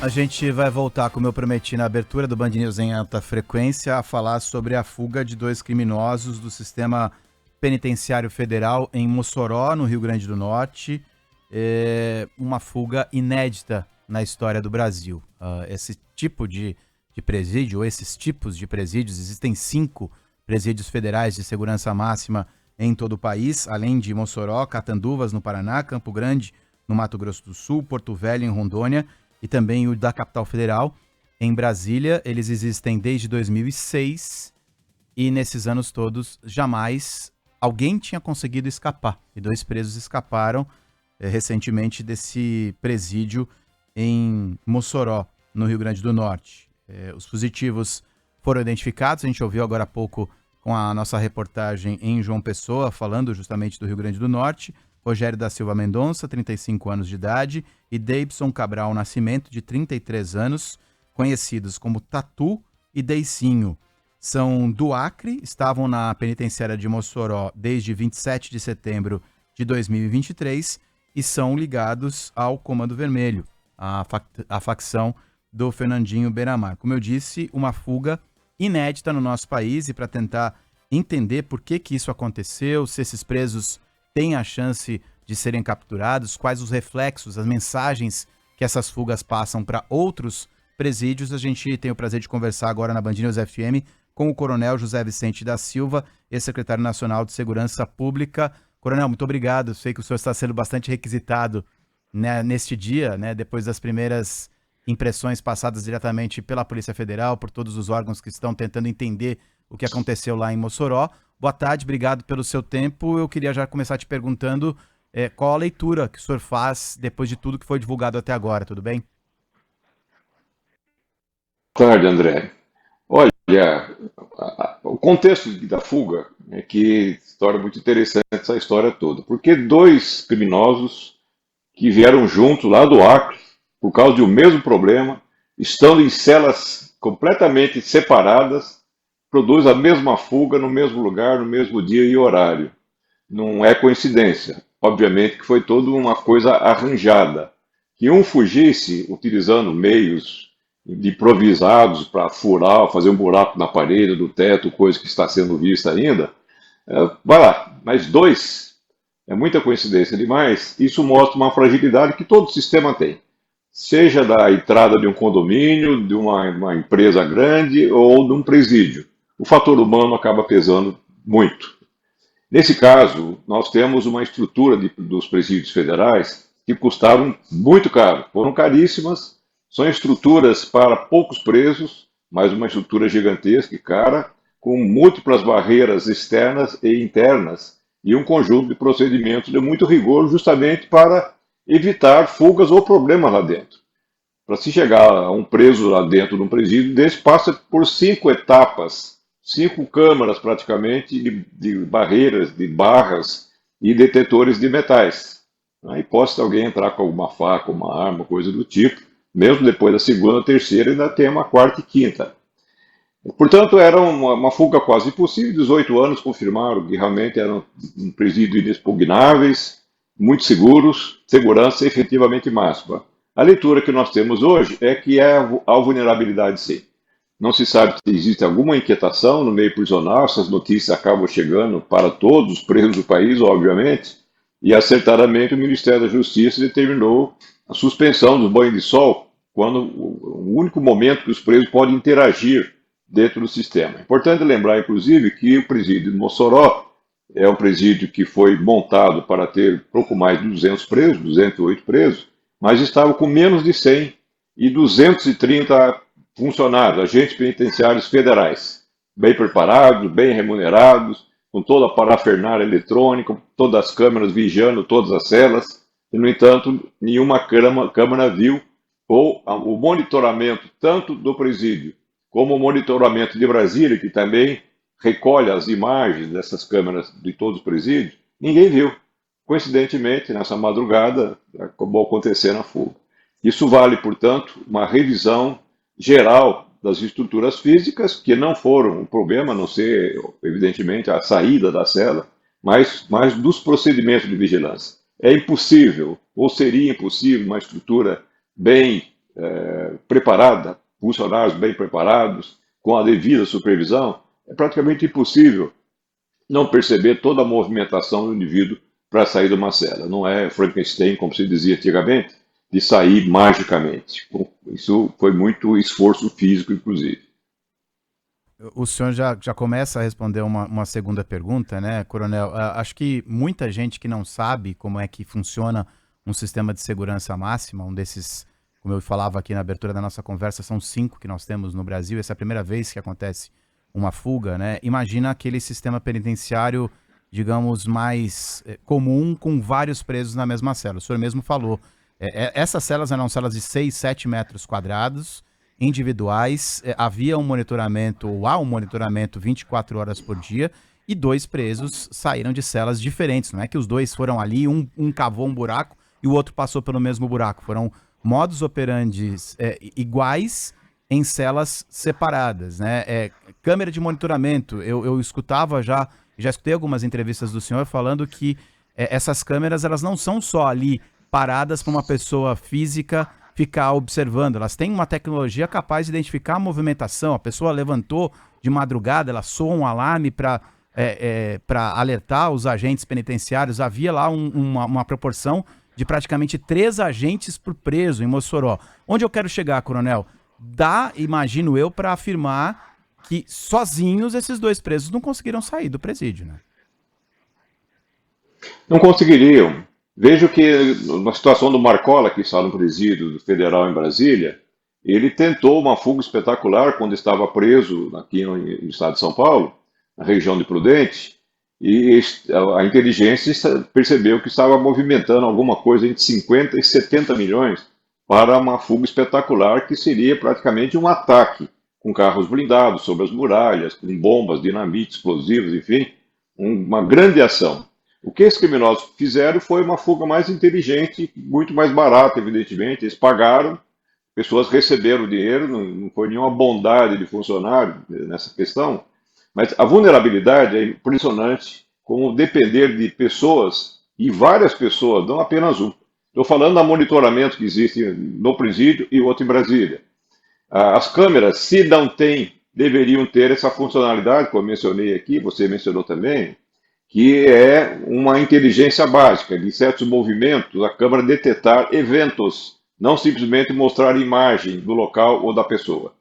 A gente vai voltar, como eu prometi na abertura do Band News em alta frequência, a falar sobre a fuga de 2 criminosos do sistema penitenciário federal em Mossoró, no Rio Grande do Norte. Uma fuga inédita na história do Brasil. Esse tipo de presídio, ou esses tipos de presídios, existem 5 presídios federais de segurança máxima em todo o país, além de Mossoró, Catanduvas, no Paraná, Campo Grande, no Mato Grosso do Sul, Porto Velho, em Rondônia, e também o da capital federal, em Brasília. Eles existem desde 2006 e nesses anos todos jamais alguém tinha conseguido escapar. E 2 presos escaparam recentemente desse presídio em Mossoró, no Rio Grande do Norte. Os fugitivos foram identificados, a gente ouviu agora há pouco com a nossa reportagem em João Pessoa, falando justamente do Rio Grande do Norte. Rogério da Silva Mendonça, 35 anos de idade, e Deibson Cabral Nascimento, de 33 anos, conhecidos como Tatu e Deicinho. São do Acre, estavam na penitenciária de Mossoró desde 27 de setembro de 2023 e são ligados ao Comando Vermelho, a facção do Fernandinho Beiramar. Como eu disse, uma fuga inédita no nosso país, e para tentar entender por que isso aconteceu, se esses presos têm a chance de serem capturados, quais os reflexos, as mensagens que essas fugas passam para outros presídios, a gente tem o prazer de conversar agora na Band News FM com o Coronel José Vicente da Silva, ex-secretário nacional de Segurança Pública. Coronel, muito obrigado. Sei que o senhor está sendo bastante requisitado, né, neste dia, né, depois das primeiras impressões passadas diretamente pela Polícia Federal, por todos os órgãos que estão tentando entender o que aconteceu lá em Mossoró. Boa tarde, obrigado pelo seu tempo. Eu queria já começar te perguntando qual a leitura que o senhor faz depois de tudo que foi divulgado até agora, tudo bem? Boa tarde, André. Olha, o contexto da fuga é que torna muito interessante essa história toda, porque 2 criminosos que vieram juntos lá do Acre, por causa de um mesmo problema, estando em celas completamente separadas, produzem a mesma fuga no mesmo lugar, no mesmo dia e horário. Não é coincidência. Obviamente que foi toda uma coisa arranjada. Que um fugisse utilizando meios improvisados para furar, fazer um buraco na parede, do teto, coisa que está sendo vista ainda, vai lá. Mas 2, é muita coincidência demais. Isso mostra uma fragilidade que todo sistema tem. Seja da entrada de um condomínio, de uma empresa grande ou de um presídio. O fator humano acaba pesando muito. Nesse caso, nós temos uma estrutura dos presídios federais que custaram muito caro, foram caríssimas, são estruturas para poucos presos, mas uma estrutura gigantesca e cara, com múltiplas barreiras externas e internas e um conjunto de procedimentos de muito rigor, justamente para evitar fugas ou problemas lá dentro. Para se chegar a um preso lá dentro de um presídio desse, passa por 5 etapas, 5 câmaras praticamente de barreiras, de barras e detetores de metais. A hipótese de alguém entrar com alguma faca, uma arma, coisa do tipo, mesmo depois da segunda, terceira, ainda tem uma quarta e quinta. Portanto, era uma fuga quase impossível. 18 anos confirmaram que realmente eram um presídio inexpugnáveis, muito seguros, segurança efetivamente máxima. A leitura que nós temos hoje é que é a vulnerabilidade, sim. Não se sabe se existe alguma inquietação no meio prisional, essas notícias acabam chegando para todos os presos do país, obviamente, e acertadamente o Ministério da Justiça determinou a suspensão do banho de sol, quando o único momento que os presos podem interagir dentro do sistema. É importante lembrar, inclusive, que o presídio de Mossoró é um presídio que foi montado para ter pouco mais de 200 presos, 208 presos, mas estava com menos de 100 e 230 funcionários, agentes penitenciários federais, bem preparados, bem remunerados, com toda a parafernália eletrônica, todas as câmeras vigiando todas as celas, e, no entanto, nenhuma câmara viu ou o monitoramento tanto do presídio como o monitoramento de Brasília, que também recolhe as imagens dessas câmeras de todos os presídios, ninguém viu. Coincidentemente, nessa madrugada, acabou acontecendo a fuga. Isso vale, portanto, uma revisão geral das estruturas físicas, que não foram um problema, a não ser, evidentemente, a saída da cela, mas dos procedimentos de vigilância. É impossível, ou seria impossível, uma estrutura bem preparada, funcionários bem preparados, com a devida supervisão, é praticamente impossível não perceber toda a movimentação do indivíduo para sair de uma cela. Não é Frankenstein, como se dizia antigamente, de sair magicamente. Isso foi muito esforço físico, inclusive. O senhor já começa a responder uma segunda pergunta, né, Coronel? Acho que muita gente que não sabe como é que funciona um sistema de segurança máxima, um desses, como eu falava aqui na abertura da nossa conversa, são 5 que nós temos no Brasil, essa é a primeira vez que acontece uma fuga, né? Imagina aquele sistema penitenciário, digamos, mais comum, com vários presos na mesma cela. O senhor mesmo falou, essas celas eram celas de 6, 7 metros quadrados, individuais, havia um monitoramento, ou há um monitoramento 24 horas por dia, e 2 presos saíram de celas diferentes. Não é que os dois foram ali, um cavou um buraco e o outro passou pelo mesmo buraco. Foram modus operandi iguais em celas separadas, né? Câmera de monitoramento, eu escutava já escutei algumas entrevistas do senhor falando que essas câmeras, elas não são só ali paradas para uma pessoa física ficar observando, elas têm uma tecnologia capaz de identificar a movimentação. A pessoa levantou de madrugada, ela soa um alarme para alertar os agentes penitenciários. Havia lá uma proporção de praticamente 3 agentes por preso em Mossoró. Onde eu quero chegar, Coronel? Dá, imagino eu, para afirmar que sozinhos esses 2 presos não conseguiram sair do presídio, né? Não conseguiriam. Vejo que na situação do Marcola, que está no presídio federal em Brasília, ele tentou uma fuga espetacular quando estava preso aqui no estado de São Paulo, na região de Prudente, e a inteligência percebeu que estava movimentando alguma coisa entre 50 e 70 milhões para uma fuga espetacular que seria praticamente um ataque com carros blindados sobre as muralhas, com bombas, dinamite, explosivos, enfim, uma grande ação. O que esses criminosos fizeram foi uma fuga mais inteligente, muito mais barata, evidentemente. Eles pagaram, pessoas receberam o dinheiro, não foi nenhuma bondade de funcionário nessa questão, mas a vulnerabilidade é impressionante, como depender de pessoas, e várias pessoas, não apenas um. Estou falando do monitoramento que existe no presídio e outro em Brasília. As câmeras, se não têm, deveriam ter essa funcionalidade, como eu mencionei aqui, você mencionou também, que é uma inteligência básica, de certos movimentos, a câmera detectar eventos, não simplesmente mostrar imagem do local ou da pessoa.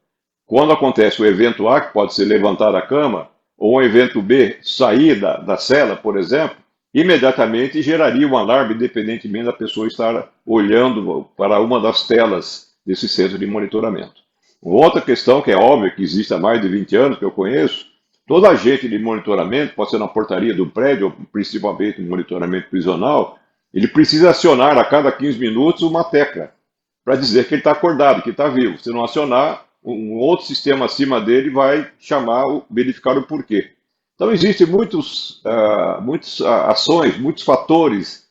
Quando acontece o evento A, que pode ser levantar a cama, ou o evento B, sair da cela, por exemplo, imediatamente geraria um alarme, independentemente da pessoa estar olhando para uma das telas desse centro de monitoramento. Outra questão que é óbvia, que existe há mais de 20 anos, que eu conheço, todo agente de monitoramento, pode ser na portaria do prédio, ou principalmente no monitoramento prisional, ele precisa acionar a cada 15 minutos uma tecla, para dizer que ele está acordado, que está vivo. Se não acionar, um outro sistema acima dele vai chamar, verificar o porquê. Então, existem muitas ações, muitos fatores,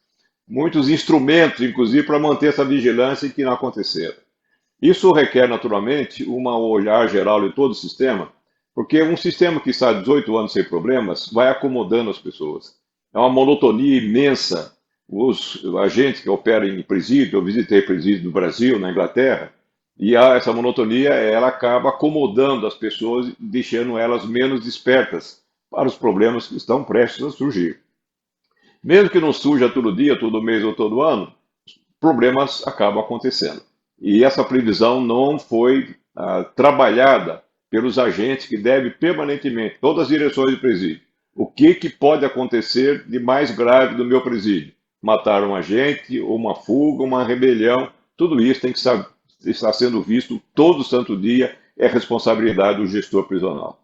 muitos instrumentos, inclusive, para manter essa vigilância e que não aconteceram. Isso requer, naturalmente, um olhar geral de todo o sistema, porque um sistema que está há 18 anos sem problemas vai acomodando as pessoas. É uma monotonia imensa. Os agentes que operam em presídio, eu visitei presídio no Brasil, na Inglaterra, e essa monotonia ela acaba acomodando as pessoas, deixando elas menos despertas para os problemas que estão prestes a surgir. Mesmo que não surja todo dia, todo mês ou todo ano, problemas acabam acontecendo. E essa previsão não foi trabalhada pelos agentes que devem permanentemente, todas as direções de presídio. O que pode acontecer de mais grave do meu presídio? Matar um agente, ou uma fuga, uma rebelião, tudo isso tem que estar sendo visto todo santo dia, é responsabilidade do gestor prisional.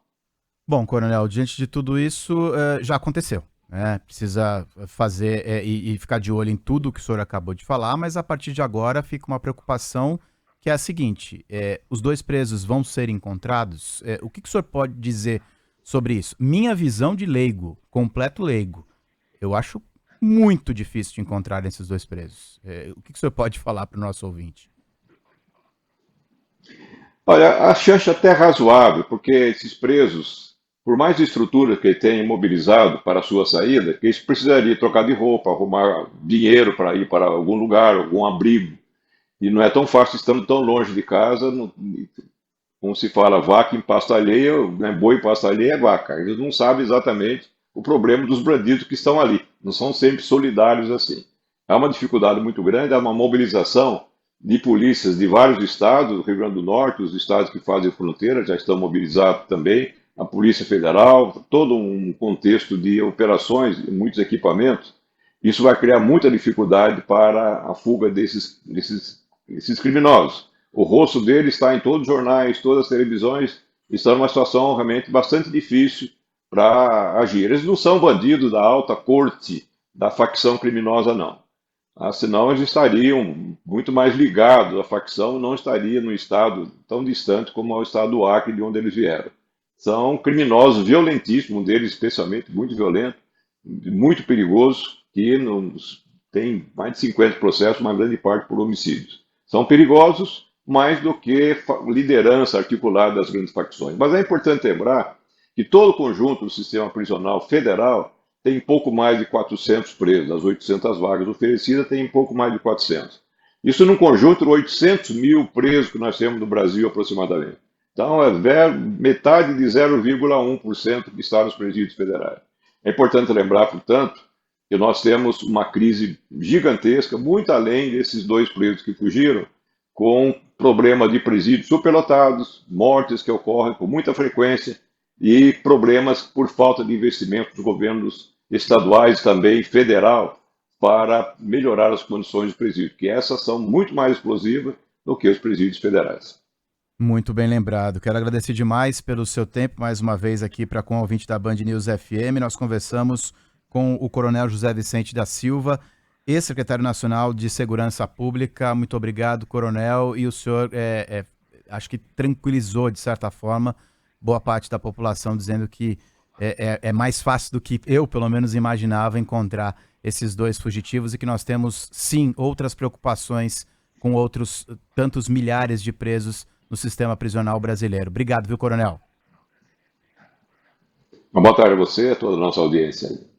Bom, Coronel, diante de tudo isso, já aconteceu, né? Precisa fazer e ficar de olho em tudo que o senhor acabou de falar, mas a partir de agora fica uma preocupação que é a seguinte, os 2 presos vão ser encontrados? O que o senhor pode dizer sobre isso? Minha visão de leigo, completo leigo, eu acho muito difícil de encontrar esses 2 presos. O que o senhor pode falar para o nosso ouvinte? Olha, a chance até é razoável, porque esses presos, por mais estrutura que ele tenha mobilizado para a sua saída, que eles precisariam trocar de roupa, arrumar dinheiro para ir para algum lugar, algum abrigo. E não é tão fácil, estando tão longe de casa, como se fala vaca em pasta alheia, né, boi em pasta alheia é vaca. Eles não sabem exatamente o problema dos bandidos que estão ali. Não são sempre solidários assim. Há uma dificuldade muito grande, há uma mobilização de polícias de vários estados, do Rio Grande do Norte, os estados que fazem fronteira já estão mobilizados também, a Polícia Federal, todo um contexto de operações, muitos equipamentos. Isso vai criar muita dificuldade para a fuga desses criminosos. O rosto dele está em todos os jornais, todas as televisões, está numa situação realmente bastante difícil para agir. Eles não são bandidos da alta corte da facção criminosa, não. Senão eles estariam muito mais ligados à facção, não estaria no estado tão distante como é o estado do Acre, de onde eles vieram. São criminosos violentíssimos, um deles especialmente muito violento, muito perigoso, que tem mais de 50 processos, uma grande parte por homicídios. São perigosos mais do que liderança articulada das grandes facções. Mas é importante lembrar que todo o conjunto do sistema prisional federal tem pouco mais de 400 presos, das 800 vagas oferecidas tem pouco mais de 400. Isso num conjunto de 800 mil presos que nós temos no Brasil aproximadamente. Então é metade de 0,1% que está nos presídios federais. É importante lembrar, portanto, que nós temos uma crise gigantesca, muito além desses 2 presos que fugiram, com problema de presídios superlotados, mortes que ocorrem com muita frequência e problemas por falta de investimento dos governos estaduais também, federal, para melhorar as condições de presídio, que essas são muito mais explosivas do que os presídios federais. Muito bem lembrado. Quero agradecer demais pelo seu tempo, mais uma vez aqui para com o ouvinte da Band News FM. Nós conversamos com o Coronel José Vicente da Silva, ex-secretário nacional de Segurança Pública. Muito obrigado, Coronel. E o senhor, acho que tranquilizou, de certa forma, boa parte da população, dizendo que é mais fácil do que eu, pelo menos, imaginava encontrar esses 2 fugitivos e que nós temos, sim, outras preocupações com outros tantos milhares de presos no sistema prisional brasileiro. Obrigado, viu, Coronel? Uma boa tarde a você e a toda a nossa audiência.